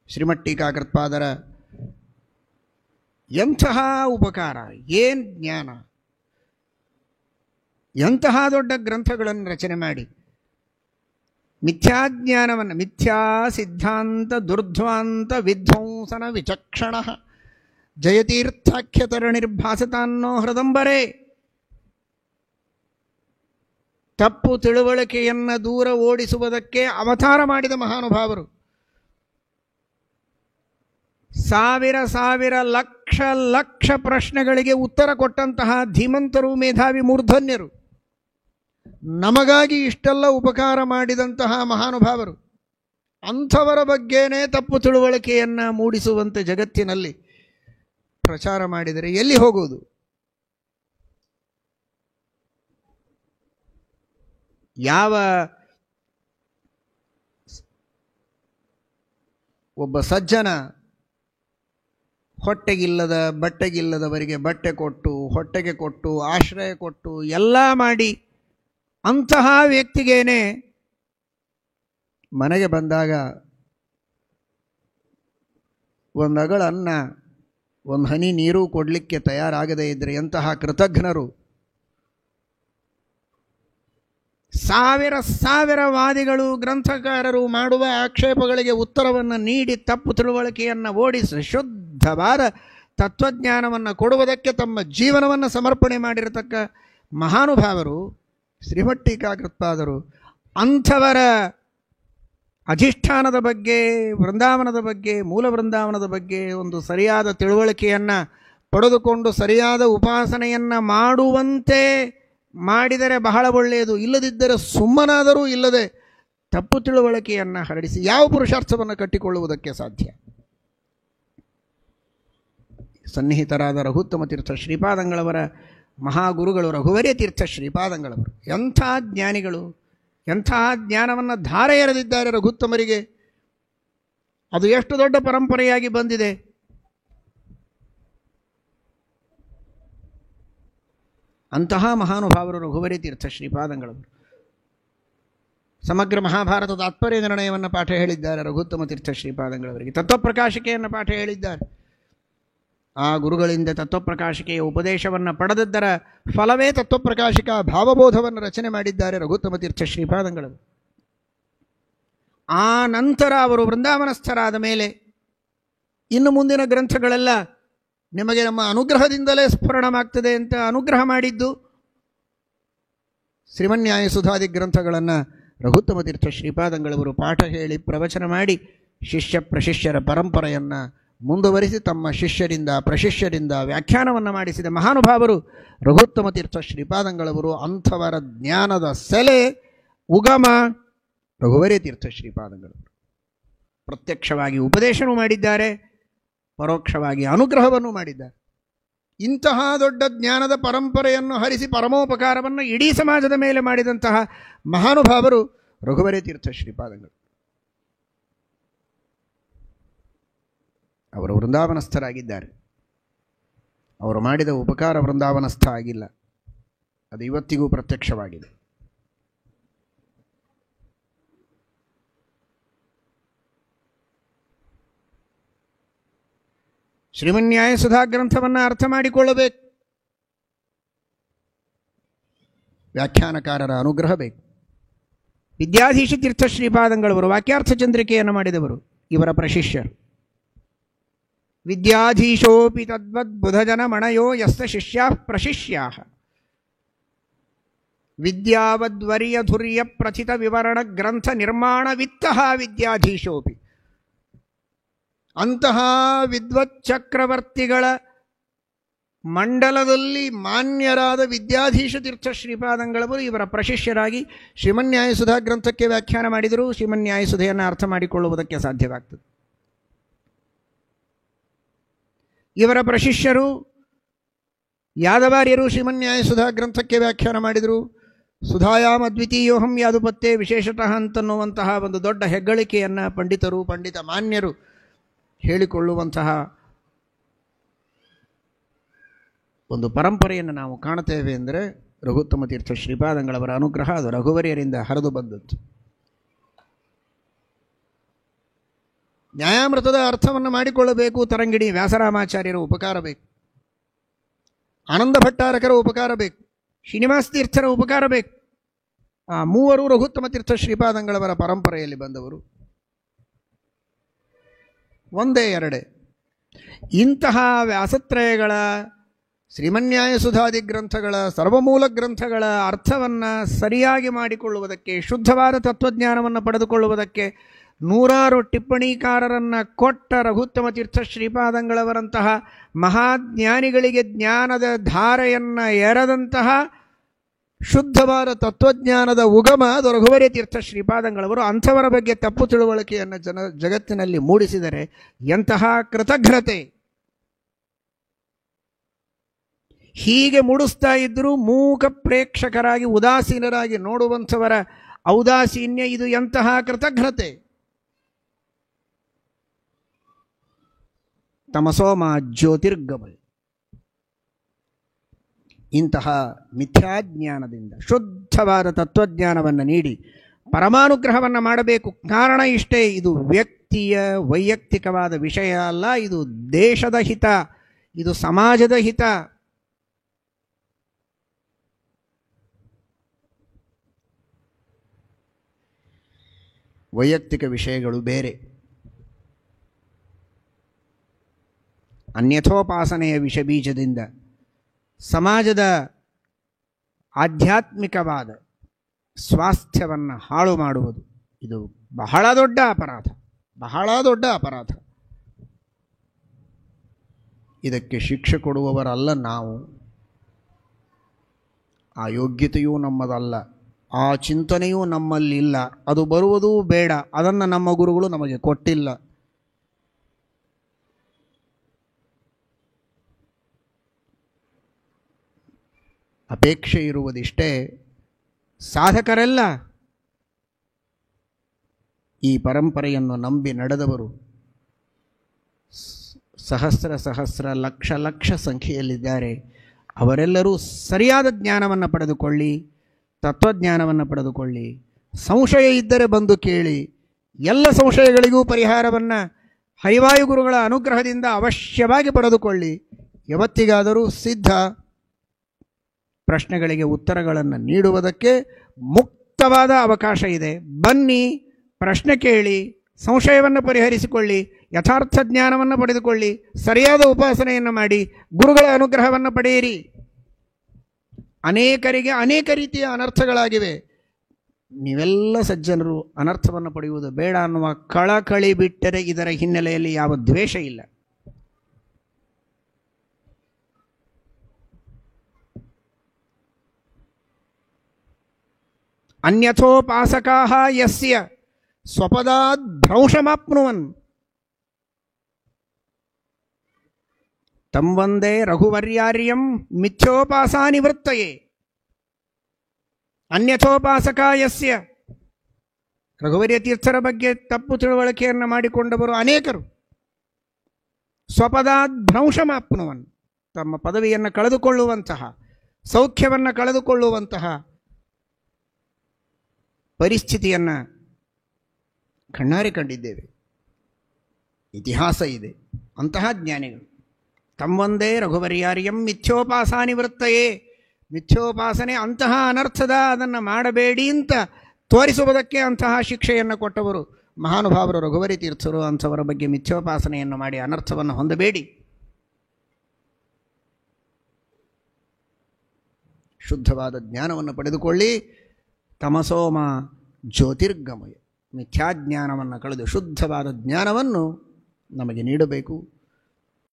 ಶ್ರೀಮಠ್ ಟೀಕಾಕೃತ್ಪಾದರ ಎಂತಹ ಉಪಕಾರ, ಏನು ಜ್ಞಾನ, ಎಂತಹ ದೊಡ್ಡ ಗ್ರಂಥಗಳನ್ನು ರಚನೆ ಮಾಡಿ ಮಿಥ್ಯಾಜ್ಞಾನವನ್ನು, ಮಿಥ್ಯಾ ಸಿದ್ಧಾಂತ ದುರ್ಧ್ವಾಂತ ವಿಧ್ವಂಸನ ವಿಚಕ್ಷಣ ಜಯತೀರ್ಥಾಖ್ಯತರಣಿರ್ಭಾಸತಾನ್ನೋ ಹೃದಂಬರೇ, ತಪ್ಪು ತಿಳುವಳಿಕೆಯನ್ನು ದೂರ ಓಡಿಸುವುದಕ್ಕೆ ಅವತಾರ ಮಾಡಿದ ಮಹಾನುಭಾವರು. ಸಾವಿರ ಸಾವಿರ ಲಕ್ಷ ಲಕ್ಷ ಪ್ರಶ್ನೆಗಳಿಗೆ ಉತ್ತರ ಕೊಟ್ಟಂತಹ ಧೀಮಂತರು, ಮೇಧಾವಿ, ಮೂರ್ಧನ್ಯರು, ನಮಗಾಗಿ ಇಷ್ಟೆಲ್ಲ ಉಪಕಾರ ಮಾಡಿದಂತಹ ಮಹಾನುಭಾವರು. ಅಂಥವರ ಬಗ್ಗೆನೇ ತಪ್ಪು ತಿಳುವಳಿಕೆಯನ್ನು ಮೂಡಿಸುವಂತೆ ಜಗತ್ತಿನಲ್ಲಿ ಪ್ರಚಾರ ಮಾಡಿದರೆ ಎಲ್ಲಿ ಹೋಗುವುದು? ಯಾವ ಒಬ್ಬ ಸಜ್ಜನ ಹೊಟ್ಟೆಗಿಲ್ಲದ ಬಟ್ಟೆಗಿಲ್ಲದವರಿಗೆ ಬಟ್ಟೆ ಕೊಟ್ಟು, ಹೊಟ್ಟೆಗೆ ಕೊಟ್ಟು, ಆಶ್ರಯ ಕೊಟ್ಟು ಎಲ್ಲ ಮಾಡಿ ಅಂತಹ ವ್ಯಕ್ತಿಗೇನೆ ಮನೆಗೆ ಬಂದಾಗ ಒಂದು ಅಗಳ ಅನ್ನ, ಒಂದು ಹನಿ ನೀರು ಕೊಡಲಿಕ್ಕೆ ತಯಾರಾಗದೇ ಇದ್ದರೆ ಎಂತಹ ಕೃತಜ್ಞರು. ಸಾವಿರ ಸಾವಿರ ವಾದಿಗಳು, ಗ್ರಂಥಕಾರರು ಮಾಡುವ ಆಕ್ಷೇಪಗಳಿಗೆ ಉತ್ತರವನ್ನು ನೀಡಿ ತಪ್ಪು ತಿಳುವಳಿಕೆಯನ್ನು ಓಡಿಸಿ ಶುದ್ಧವಾದ ತತ್ವಜ್ಞಾನವನ್ನು ಕೊಡುವುದಕ್ಕೆ ತಮ್ಮ ಜೀವನವನ್ನು ಸಮರ್ಪಣೆ ಮಾಡಿರತಕ್ಕ ಮಹಾನುಭಾವರು ಶ್ರೀಮಠ್ ಟೀಕಾಕೃತ್ಪಾದರು. ಅಂಥವರ ಅಧಿಷ್ಠಾನದ ಬಗ್ಗೆ, ವೃಂದಾವನದ ಬಗ್ಗೆ, ಮೂಲ ವೃಂದಾವನದ ಬಗ್ಗೆ ಒಂದು ಸರಿಯಾದ ತಿಳುವಳಿಕೆಯನ್ನು ಪಡೆದುಕೊಂಡು ಸರಿಯಾದ ಉಪಾಸನೆಯನ್ನು ಮಾಡುವಂತೆ ಮಾಡಿದರೆ ಬಹಳ ಒಳ್ಳೆಯದು. ಇಲ್ಲದಿದ್ದರೆ ಸುಮ್ಮನಾದರೂ ಇಲ್ಲದೆ ತಪ್ಪು ತಿಳುವಳಿಕೆಯನ್ನು ಹರಡಿಸಿ ಯಾವ ಪುರುಷಾರ್ಥವನ್ನು ಕಟ್ಟಿಕೊಳ್ಳುವುದಕ್ಕೆ ಸಾಧ್ಯ? ಸನ್ನಿಹಿತರಾದ ರಘುತ್ತಮ ತೀರ್ಥ ಶ್ರೀಪಾದಂಗಳವರ ಮಹಾಗುರುಗಳು ರಘುವರ್ಯ ತೀರ್ಥ ಶ್ರೀಪಾದಂಗಳವರು ಎಂಥ ಜ್ಞಾನಿಗಳು, ಎಂಥ ಜ್ಞಾನವನ್ನು ಧಾರೆ ಎರೆದಿದ್ದಾರೆ ರಘುತ್ತಮರಿಗೆ. ಅದು ಎಷ್ಟು ದೊಡ್ಡ ಪರಂಪರೆಯಾಗಿ ಬಂದಿದೆ. ಅಂತಹ ಮಹಾನುಭಾವರು ರಘುವರ್ಯ ತೀರ್ಥ ಶ್ರೀಪಾದಂಗಳವರು. ಸಮಗ್ರ ಮಹಾಭಾರತ ತಾತ್ಪರ್ಯ ನಿರ್ಣಯವನ್ನು ಪಾಠ ಹೇಳಿದ್ದಾರೆ ರಘುತ್ತಮ ತೀರ್ಥ ಶ್ರೀಪಾದಂಗಳವರಿಗೆ. ತತ್ವಪ್ರಕಾಶಿಕೆಯನ್ನು ಪಾಠ ಹೇಳಿದ್ದಾರೆ. ಆ ಗುರುಗಳಿಂದ ತತ್ವಪ್ರಕಾಶಿಕೆಯ ಉಪದೇಶವನ್ನು ಪಡೆದದ್ದರ ಫಲವೇ ತತ್ವಪ್ರಕಾಶಿಕಾ ಭಾವಬೋಧವನ್ನು ರಚನೆ ಮಾಡಿದ್ದಾರೆ ರಘುತ್ತಮ ತೀರ್ಥ ಶ್ರೀಪಾದಂಗಳವರು. ಆ ನಂತರ ಅವರು ವೃಂದಾವನಸ್ಥರಾದ ಮೇಲೆ ಇನ್ನು ಮುಂದಿನ ಗ್ರಂಥಗಳೆಲ್ಲ ನಿಮಗೆ ನಮ್ಮ ಅನುಗ್ರಹದಿಂದಲೇ ಸ್ಫುರಣವಾಗ್ತದೆ ಅಂತ ಅನುಗ್ರಹ ಮಾಡಿದ್ದು ಶ್ರೀಮನ್ಯಾಯ ಸುಧಾದಿ ಗ್ರಂಥಗಳನ್ನು ರಘುತ್ತಮ ತೀರ್ಥ ಶ್ರೀಪಾದಂಗಳವರು ಪಾಠ ಹೇಳಿ ಪ್ರವಚನ ಮಾಡಿ ಶಿಷ್ಯ ಪ್ರಶಿಷ್ಯರ ಪರಂಪರೆಯನ್ನು ಮುಂದುವರಿಸಿ ತಮ್ಮ ಶಿಷ್ಯರಿಂದ ಪ್ರಶಿಷ್ಯರಿಂದ ವ್ಯಾಖ್ಯಾನವನ್ನು ಮಾಡಿಸಿದ ಮಹಾನುಭಾವರು ರಘುತ್ತಮ ತೀರ್ಥ ಶ್ರೀಪಾದಂಗಳವರು. ಅಂಥವರ ಜ್ಞಾನದ ಸೆಲೆ ಉಗಮ ರಘುವರ್ಯ ತೀರ್ಥ ಶ್ರೀಪಾದಂಗಳವರು. ಪ್ರತ್ಯಕ್ಷವಾಗಿ ಉಪದೇಶನೂ ಮಾಡಿದ್ದಾರೆ, ಪರೋಕ್ಷವಾಗಿ ಅನುಗ್ರಹವನ್ನು ಮಾಡಿದ್ದಾರೆ. ಇಂತಹ ದೊಡ್ಡ ಜ್ಞಾನದ ಪರಂಪರೆಯನ್ನು ಹರಿಸಿ ಪರಮೋಪಕಾರವನ್ನು ಇಡೀ ಸಮಾಜದ ಮೇಲೆ ಮಾಡಿದಂತಹ ಮಹಾನುಭಾವರು ರಘುವರ್ಯ ತೀರ್ಥ ಶ್ರೀಪಾದಂಗಳು. ಅವರು ವೃಂದಾವನಸ್ಥರಾಗಿದ್ದಾರೆ. ಅವರು ಮಾಡಿದ ಉಪಕಾರ ವೃಂದಾವನಸ್ಥ ಆಗಿಲ್ಲ, ಅದು ಇವತ್ತಿಗೂ ಪ್ರತ್ಯಕ್ಷವಾಗಿದೆ. ಶ್ರೀಮನ್ಯಾಯ ಸುಧಾ ಗ್ರಂಥವನ್ನು ಅರ್ಥ ಮಾಡಿಕೊಳ್ಳಬೇಕು. ವ್ಯಾಖ್ಯಾನಕಾರರ ಅನುಗ್ರಹ ಬೇಕು. ವಿದ್ಯಾಧೀಶ ತೀರ್ಥ ಶ್ರೀಪಾದಂಗಳವರು ವಾಕ್ಯಾರ್ಥ ಚಂದ್ರಿಕೆಯನ್ನು ಮಾಡಿದವರು, ಇವರ ಪ್ರಶಿಷ್ಯರು. ವಿದ್ಯಾಧೀಶೋಪಿ ತದ್ವದ್ ಬುಧಜನ ಮಣಯೋ ಯಸ್ತ ಶಿಷ್ಯಾ ಪ್ರಶಿಷ್ಯಾ ವಿದ್ಯಾವದ್ವರ್ಯ ಧುರ್ಯ ಪ್ರಥಿತ ವಿವರಣ ಗ್ರಂಥ ನಿರ್ಮಾಣ ವಿತ್ತಃ ವಿದ್ಯಾಧೀಶೋಪಿ. ಅಂತಹ ವಿದ್ವತ್ ಚಕ್ರವರ್ತಿಗಳ ಮಂಡಲದಲ್ಲಿ ಮಾನ್ಯರಾದ ವಿದ್ಯಾಧೀಶ ತೀರ್ಥ ಶ್ರೀಪಾದಂಗಳವರು ಇವರ ಪ್ರಶಿಷ್ಯರಾಗಿ ಶ್ರೀಮನ್ಯಾಯ ಸುಧಾ ಗ್ರಂಥಕ್ಕೆ ವ್ಯಾಖ್ಯಾನ ಮಾಡಿದರು. ಶ್ರೀಮನ್ಯಾಯ ಸುಧೆಯನ್ನು ಅರ್ಥ ಮಾಡಿಕೊಳ್ಳುವುದಕ್ಕೆ ಸಾಧ್ಯವಾಗ್ತದೆ. ಇವರ ಪ್ರಶಿಷ್ಯರು ಯಾದವಾರ್ಯರು ಶ್ರೀಮನ್ಯಾಯ ಸುಧಾ ಗ್ರಂಥಕ್ಕೆ ವ್ಯಾಖ್ಯಾನ ಮಾಡಿದರು. ಸುಧಾಯಾಮ್ ಅದ್ವಿತೀಯೋಹಂ ಯಾದುಪತ್ತೆ ವಿಶೇಷತಃ ಅಂತನ್ನುವಂತಹ ಒಂದು ದೊಡ್ಡ ಹೆಗ್ಗಳಿಕೆಯನ್ನು ಪಂಡಿತರು, ಪಂಡಿತ ಮಾನ್ಯರು ಹೇಳಿಕೊಳ್ಳುವಂತಹ ಒಂದು ಪರಂಪರೆಯನ್ನು ನಾವು ಕಾಣುತ್ತೇವೆ ಅಂದರೆ ರಘುತ್ತಮ ತೀರ್ಥ ಶ್ರೀಪಾದಂಗಳವರ ಅನುಗ್ರಹ. ಅದು ರಘುವರ್ಯರಿಂದ ಹರಿದು ಬಂದದ್ದು. ನ್ಯಾಯಾಮೃತದ ಅರ್ಥವನ್ನು ಮಾಡಿಕೊಳ್ಳಬೇಕು. ತರಂಗಿಣಿ ವ್ಯಾಸರಾಮಾಚಾರ್ಯರ ಉಪಕಾರ ಬೇಕು, ಆನಂದ ಭಟ್ಟಾರಕರ ಉಪಕಾರ ಬೇಕು, ಶ್ರೀನಿವಾಸ ತೀರ್ಥರ ಉಪಕಾರ ಬೇಕು. ಆ ಮೂವರು ರಘುತ್ತಮ ತೀರ್ಥ ಶ್ರೀಪಾದಂಗಳವರ ಪರಂಪರೆಯಲ್ಲಿ ಬಂದವರು, ಒಂದೇ ಎರಡೇ. ಇಂತಹ ವ್ಯಾಸತ್ರಯಗಳ, ಶ್ರೀಮನ್ಯಾಯ ಸುಧಾದಿ ಗ್ರಂಥಗಳ, ಸರ್ವಮೂಲ ಗ್ರಂಥಗಳ ಅರ್ಥವನ್ನು ಸರಿಯಾಗಿ ಮಾಡಿಕೊಳ್ಳುವುದಕ್ಕೆ, ಶುದ್ಧವಾದ ತತ್ವಜ್ಞಾನವನ್ನು ಪಡೆದುಕೊಳ್ಳುವುದಕ್ಕೆ ನೂರಾರು ಟಿಪ್ಪಣಿಕಾರರನ್ನು ಕೊಟ್ಟ ರಘುತ್ತಮ ತೀರ್ಥ ಶ್ರೀಪಾದಂಗಳವರಂತಹ ಮಹಾಜ್ಞಾನಿಗಳಿಗೆ ಜ್ಞಾನದ ಧಾರೆಯನ್ನು ಎರೆದಂತಹ ಶುದ್ಧವಾದ ತತ್ವಜ್ಞಾನದ ಉಗಮ ಅದು ರಘುವರ್ಯ ತೀರ್ಥ ಶ್ರೀಪಾದಂಗಳವರು. ಅಂಥವರ ಬಗ್ಗೆ ತಪ್ಪು ತಿಳುವಳಿಕೆಯನ್ನು ಜಗತ್ತಿನಲ್ಲಿ ಮೂಡಿಸಿದರೆ ಎಂತಹ ಕೃತಜ್ಞತೆ! ಹೀಗೆ ಮೂಡಿಸ್ತಾ ಇದ್ದರೂ ಮೂಕ ಪ್ರೇಕ್ಷಕರಾಗಿ ಉದಾಸೀನರಾಗಿ ನೋಡುವಂಥವರ ಔದಾಸೀನ್ಯ ಇದು ಎಂತಹ ಕೃತಜ್ಞತೆ! ತಮಸೋಮ ಜ್ಯೋತಿರ್ಗಮಯ. ಇಂತಹ ಮಿಥ್ಯಾಜ್ಞಾನದಿಂದ ಶುದ್ಧವಾದ ತತ್ವಜ್ಞಾನವನ್ನು ನೀಡಿ ಪರಮಾನುಗ್ರಹವನ್ನು ಮಾಡಬೇಕು. ಕಾರಣ ಇಷ್ಟೇ, ಇದು ವ್ಯಕ್ತಿಯ ವೈಯಕ್ತಿಕವಾದ ವಿಷಯ ಅಲ್ಲ, ಇದು ದೇಶದ ಹಿತ, ಇದು ಸಮಾಜದ ಹಿತ. ವೈಯಕ್ತಿಕ ವಿಷಯಗಳು ಬೇರೆ, ಅನ್ಯಥೋಪಾಸನೆಯ ವಿಷಬೀಜದಿಂದ ಸಮಾಜದ ಆಧ್ಯಾತ್ಮಿಕವಾದ ಸ್ವಾಸ್ಥ್ಯವನ್ನು ಹಾಳು ಮಾಡುವುದು ಇದು ಬಹಳ ದೊಡ್ಡ ಅಪರಾಧ, ಬಹಳ ದೊಡ್ಡ ಅಪರಾಧ. ಇದಕ್ಕೆ ಶಿಕ್ಷೆ ಕೊಡುವವರಲ್ಲ ನಾವು, ಆ ಯೋಗ್ಯತೆಯೂ ನಮ್ಮದಲ್ಲ, ಆ ಚಿಂತನೆಯೂ ನಮ್ಮಲ್ಲಿಲ್ಲ, ಅದು ಬರುವುದೂ ಬೇಡ, ಅದನ್ನು ನಮ್ಮ ಗುರುಗಳು ನಮಗೆ ಕೊಟ್ಟಿಲ್ಲ. ಅಪೇಕ್ಷೆ ಇರುವುದಿಷ್ಟೇ, ಸಾಧಕರೆಲ್ಲ ಈ ಪರಂಪರೆಯನ್ನು ನಂಬಿ ನಡೆದವರು ಸಹಸ್ರ ಸಹಸ್ರ ಲಕ್ಷ ಲಕ್ಷ ಸಂಖ್ಯೆಯಲ್ಲಿದ್ದಾರೆ. ಅವರೆಲ್ಲರೂ ಸರಿಯಾದ ಜ್ಞಾನವನ್ನು ಪಡೆದುಕೊಳ್ಳಿ, ತತ್ವಜ್ಞಾನವನ್ನು ಪಡೆದುಕೊಳ್ಳಿ. ಸಂಶಯ ಇದ್ದರೆ ಬಂದು ಕೇಳಿ, ಎಲ್ಲ ಸಂಶಯಗಳಿಗೂ ಪರಿಹಾರವನ್ನು ಹರಿವಾಯು ಗುರುಗಳ ಅನುಗ್ರಹದಿಂದ ಅವಶ್ಯವಾಗಿ ಪಡೆದುಕೊಳ್ಳಿ. ಯಾವತ್ತಿಗಾದರೂ ಸಿದ್ಧ. ಪ್ರಶ್ನೆಗಳಿಗೆ ಉತ್ತರಗಳನ್ನು ನೀಡುವುದಕ್ಕೆ ಮುಕ್ತವಾದ ಅವಕಾಶ ಇದೆ. ಬನ್ನಿ, ಪ್ರಶ್ನೆ ಕೇಳಿ, ಸಂಶಯವನ್ನು ಪರಿಹರಿಸಿಕೊಳ್ಳಿ, ಯಥಾರ್ಥ ಜ್ಞಾನವನ್ನು ಪಡೆದುಕೊಳ್ಳಿ, ಸರಿಯಾದ ಉಪಾಸನೆಯನ್ನು ಮಾಡಿ, ಗುರುಗಳ ಅನುಗ್ರಹವನ್ನು ಪಡೆಯಿರಿ. ಅನೇಕರಿಗೆ ಅನೇಕ ರೀತಿಯ ಅನರ್ಥಗಳಾಗಿವೆ. ನೀವೆಲ್ಲ ಸಜ್ಜನರು ಅನರ್ಥವನ್ನು ಪಡೆಯುವುದು ಬೇಡ ಅನ್ನುವ ಕಳಕಳಿ ಬಿಟ್ಟರೆ ಇದರ ಹಿನ್ನೆಲೆಯಲ್ಲಿ ಯಾವ ದ್ವೇಷ ಇಲ್ಲ. ಅನ್ಯಥೋಪಾಸಕಾಃ ಯಸ್ಯ ಸ್ವಪದಾದ್ ಭ್ರಂಶಮಾಪ್ನುವನ್ ತಂ ವಂದೇ ರಘುವರ್ಯಾರ್ಯಂ ಮಿಥ್ಯೋಪಾಸಾನಿವೃತ್ತಯೇ. ಅನ್ಯಥೋಪಾಸಕ ಯಸ್ಯ, ರಘುವರ್ಯ ತೀರ್ಥರ ಬಗ್ಗೆ ತಪ್ಪು ತಿಳುವಳಿಕೆಯನ್ನು ಮಾಡಿಕೊಂಡವರು ಅನೇಕರು. ಸ್ವಪದಾದ್ ಭ್ರಂಶಮಾಪ್ನುವನ್, ತಮ್ಮ ಪದವಿಯನ್ನು ಕಳೆದುಕೊಳ್ಳುವಂತಹ, ಸೌಖ್ಯವನ್ನು ಕಳೆದುಕೊಳ್ಳುವಂತಹ ಪರಿಸ್ಥಿತಿಯನ್ನು ಕಣ್ಣಾರೆ ಕಂಡಿದ್ದೇವೆ. ಇತಿಹಾಸ ಇದೆ. ಅಂತಹ ಜ್ಞಾನಿಗಳು ತಮ್ಮೊಂದೇ ರಘುವರ್ಯಾರ್ಯಂ ಮಿಥ್ಯೋಪಾಸಾನಿವೃತ್ತಯೇ, ಮಿಥ್ಯೋಪಾಸನೆ ಅಂತಹ ಅನರ್ಥದ, ಅದನ್ನು ಮಾಡಬೇಡಿ ಅಂತ ತೋರಿಸುವುದಕ್ಕೆ ಅಂತಹ ಶಿಕ್ಷೆಯನ್ನು ಕೊಟ್ಟವರು ಮಹಾನುಭಾವರು ರಘುವರಿ ತೀರ್ಥರು. ಅಂಥವರ ಬಗ್ಗೆ ಮಿಥ್ಯೋಪಾಸನೆಯನ್ನು ಮಾಡಿ ಅನರ್ಥವನ್ನು ಹೊಂದಬೇಡಿ. ಶುದ್ಧವಾದ ಜ್ಞಾನವನ್ನು ಪಡೆದುಕೊಳ್ಳಿ. ತಮಸೋಮ ಜ್ಯೋತಿರ್ಗಮಯ, ಮಿಥ್ಯಾಜ್ಞಾನವನ್ನು ಕಳೆದು ಶುದ್ಧವಾದ ಜ್ಞಾನವನ್ನು ನಮಗೆ ನೀಡಬೇಕು.